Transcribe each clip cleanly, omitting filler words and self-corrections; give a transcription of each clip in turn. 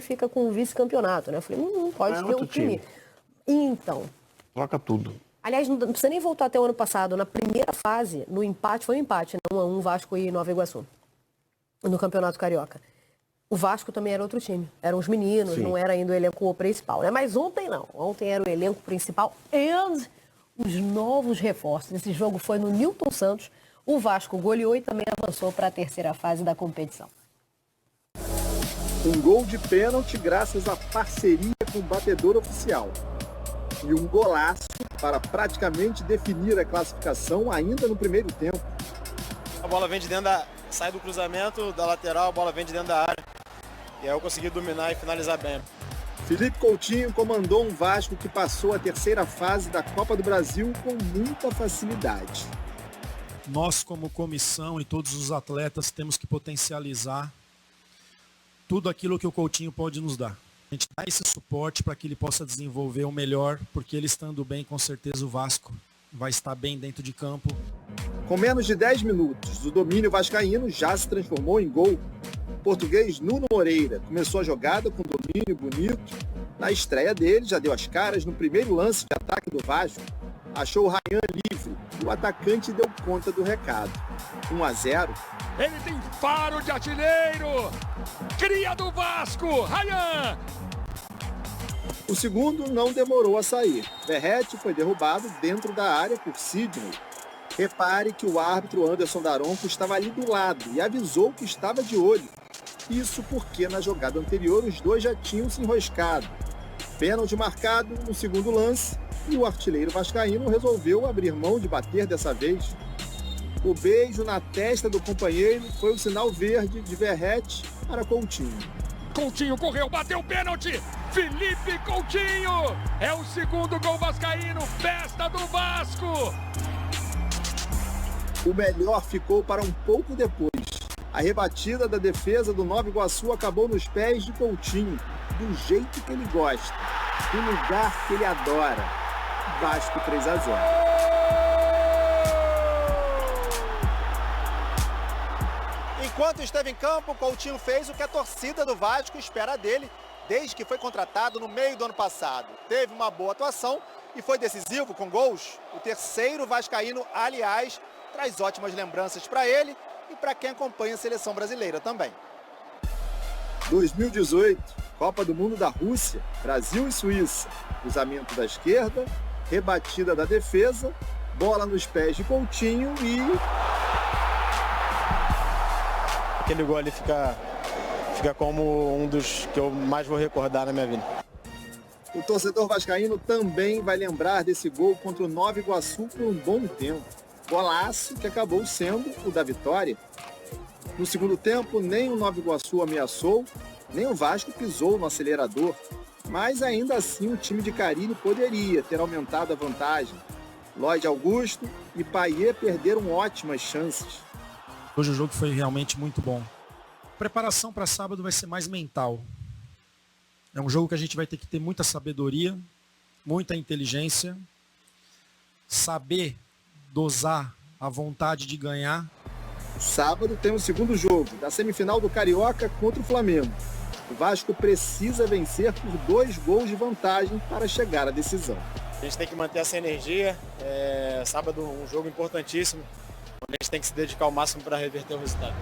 fica com o vice-campeonato, né? Eu falei, não pode ter um time. Então... Troca tudo. Aliás, não precisa nem voltar até o ano passado. Na primeira fase, no empate, foi um empate, né? 1-1, Vasco e Nova Iguaçu, no Campeonato Carioca. O Vasco também era outro time. Eram os meninos, Sim. Não era ainda o elenco principal, né? Mas ontem não. Ontem era o elenco principal e os novos reforços. Esse jogo foi no Newton Santos. O Vasco goleou e também avançou para a terceira fase da competição. Um gol de pênalti graças à parceria com o batedor oficial. E um golaço para praticamente definir a classificação ainda no primeiro tempo. A bola vem de dentro sai do cruzamento da lateral, a bola vem de dentro da área. E aí eu consegui dominar e finalizar bem. Felipe Coutinho comandou um Vasco que passou a terceira fase da Copa do Brasil com muita facilidade. Nós, como comissão e todos os atletas, temos que potencializar tudo aquilo que o Coutinho pode nos dar. A gente dá esse suporte para que ele possa desenvolver o melhor, porque ele estando bem, com certeza o Vasco vai estar bem dentro de campo. Com menos de 10 minutos, o domínio vascaíno já se transformou em gol. O português Nuno Moreira começou a jogada com domínio bonito. Na estreia dele, já deu as caras no primeiro lance de ataque do Vasco. Achou o Rayan livre e o atacante deu conta do recado. 1-0. Ele tem faro de artilheiro. Cria do Vasco, Rayan. O segundo não demorou a sair. Verratti foi derrubado dentro da área por Sidney. Repare que o árbitro Anderson Daronco estava ali do lado e avisou que estava de olho. Isso porque na jogada anterior os dois já tinham se enroscado. Pênalti marcado no segundo lance e o artilheiro vascaíno resolveu abrir mão de bater dessa vez. O beijo na testa do companheiro foi o sinal verde de Verratti para Coutinho. Coutinho correu, bateu o pênalti. Felipe Coutinho é o segundo gol vascaíno, festa do Vasco. O melhor ficou para um pouco depois. A rebatida da defesa do Nova Iguaçu acabou nos pés de Coutinho, do jeito que ele gosta, do lugar que ele adora. Vasco 3-0. Enquanto esteve em campo, Coutinho fez o que a torcida do Vasco espera dele, desde que foi contratado no meio do ano passado. Teve uma boa atuação e foi decisivo com gols. O terceiro vascaíno, aliás, traz ótimas lembranças para ele e para quem acompanha a seleção brasileira também. 2018, Copa do Mundo da Rússia, Brasil e Suíça. Cruzamento da esquerda, rebatida da defesa, bola nos pés de Coutinho e... Aquele gol ali fica como um dos que eu mais vou recordar na minha vida. O torcedor vascaíno também vai lembrar desse gol contra o Nova Iguaçu por um bom tempo. Golaço que acabou sendo o da vitória. No segundo tempo, nem o Nova Iguaçu ameaçou, nem o Vasco pisou no acelerador. Mas ainda assim o time de Carille poderia ter aumentado a vantagem. Lloyd Augusto e Payet perderam ótimas chances. Hoje o jogo foi realmente muito bom. A preparação para sábado vai ser mais mental. É um jogo que a gente vai ter que ter muita sabedoria, muita inteligência, saber dosar a vontade de ganhar. Sábado tem o segundo jogo, da semifinal do Carioca contra o Flamengo. O Vasco precisa vencer por 2 gols de vantagem para chegar à decisão. A gente tem que manter essa energia. Sábado um jogo importantíssimo. A gente tem que se dedicar ao máximo para reverter o resultado.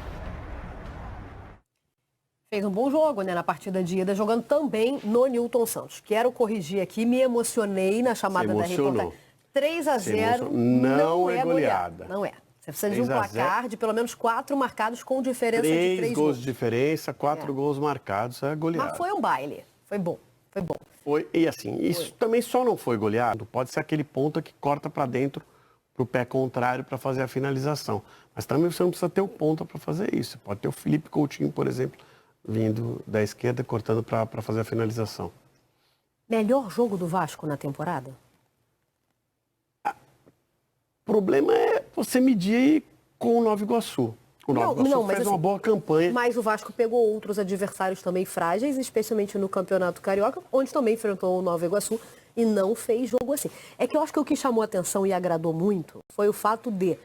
Fez um bom jogo, né, na partida de ida, jogando também no Newton Santos. Quero corrigir aqui, me emocionei na chamada da reportagem. 3-0 não é goleada. Não é. Você precisa de um placar de pelo menos 4 marcados com diferença de 3 gols. 3 gols de diferença, 4 gols marcados, é goleada. Mas foi um baile. Foi bom. Foi bom. Foi, e assim, isso também só não foi goleado. Pode ser aquele ponta que corta para dentro para o pé contrário para fazer a finalização. Mas também você não precisa ter o ponta para fazer isso. Pode ter o Felipe Coutinho, por exemplo, vindo da esquerda, cortando para fazer a finalização. Melhor jogo do Vasco na temporada? O problema é você medir com o Nova Iguaçu. O Nova Iguaçu fez uma boa campanha. Mas o Vasco pegou outros adversários também frágeis, especialmente no Campeonato Carioca, onde também enfrentou o Nova Iguaçu e não fez jogo assim. É que eu acho que o que chamou a atenção e agradou muito foi o fato de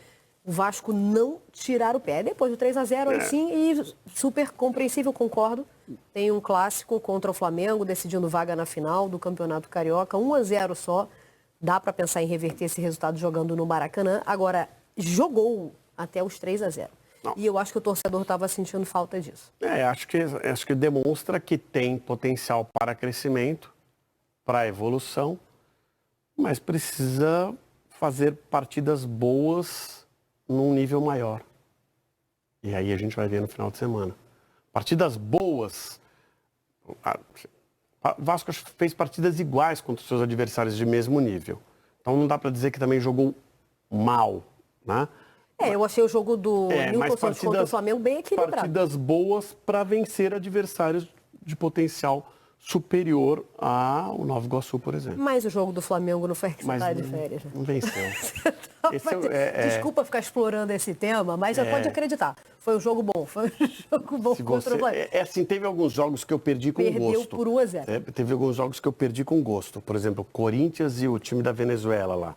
o Vasco não tirar o pé. Depois do 3-0, aí sim, e super compreensível, concordo. Tem um clássico contra o Flamengo, decidindo vaga na final do Campeonato Carioca, 1-0 só. Dá para pensar em reverter esse resultado jogando no Maracanã. Agora, jogou até os 3-0. E eu acho que o torcedor estava sentindo falta disso. Acho que demonstra que tem potencial para crescimento, para evolução, mas precisa fazer partidas boas num nível maior. E aí a gente vai ver no final de semana. Partidas boas. O Vasco fez partidas iguais contra os seus adversários de mesmo nível. Então não dá para dizer que também jogou mal, né? Eu achei o jogo do Newton Santos contra o Flamengo bem equilibrado. Partidas boas para vencer adversários de potencial superior ao Nova Iguaçu, por exemplo. Mas o jogo do Flamengo não foi que você está de férias. Não venceu. Desculpa ficar explorando esse tema, mas já pode acreditar. Foi um jogo bom. Foi um jogo bom contra o Flamengo. Assim, teve alguns jogos que eu perdi com gosto. Perdeu por 1-0. Teve alguns jogos que eu perdi com gosto. Por exemplo, Corinthians e o time da Venezuela lá.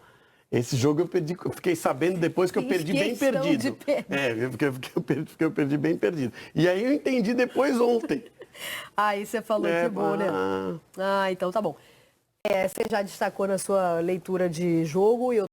Esse jogo eu perdi, eu fiquei sabendo depois que eu perdi bem perdido. Porque eu perdi bem perdido. E aí eu entendi depois ontem. Aí você falou que bom, né? Então tá bom. Você já destacou na sua leitura de jogo e eu